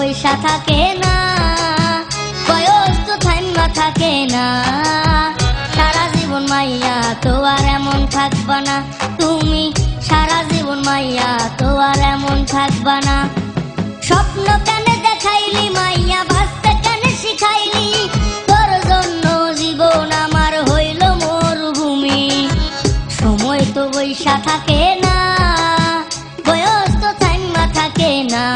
বৈশা থাকে না, বয়স তো থাইমা থাকে না। সারা জীবন মাইয়া তো আর এমন থাকবা না, তুমি সারা জীবন মাইয়া তো আর এমন থাকবা না। স্বপ্ন কেন দেখাইলি মাইয়া, বাঁচতে কেন শিখাইলি, তোর জন্য জীবন আমার হইল মরুভূমি। সময় তো বৈশা থাকে না, বয়স তো থাইমা থাকে না।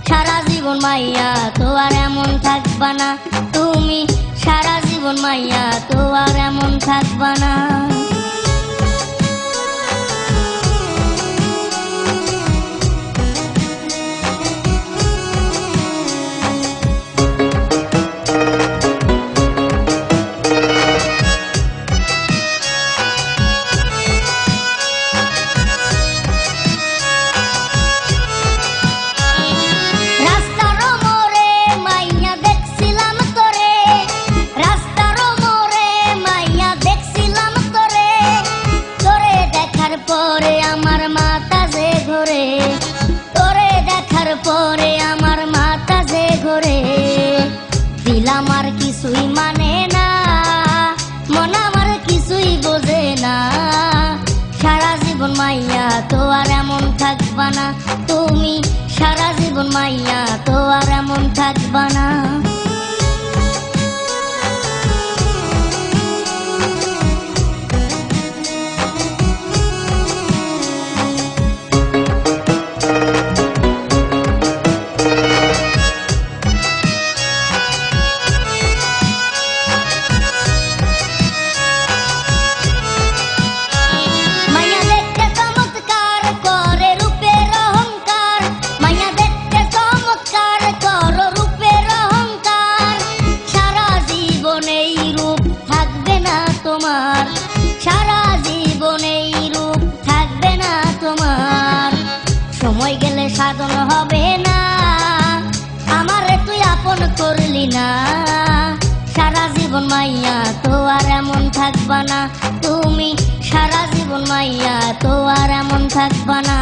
সারা জীবন মাইয়া তো আর এমন থাকবা না, তুমি সারা জীবন মাইয়া তো আর এমন থাকবা না। পরে আমার মাথা যে ঘোরে, তোরে দেখার পরে আমার মাথা যে ঘোরে। দিল আমার কিছুই মানে না, মন আমার কিছুই বোঝে না। সারা জীবন মাইয়া তো আর এমন থাকবা না, তুমি সারা জীবন মাইয়া তো আর এমন থাকবা না। সারা জীবন এই রূপ থাকবে না তোমার। সময় গেলে সাধন হবে না, আমারে তুই আপন করলি না। সারা জীবন মাইয়া তো আর এমন থাকবা না, তুমি সারা জীবন মাইয়া তো আর এমন থাকবা না।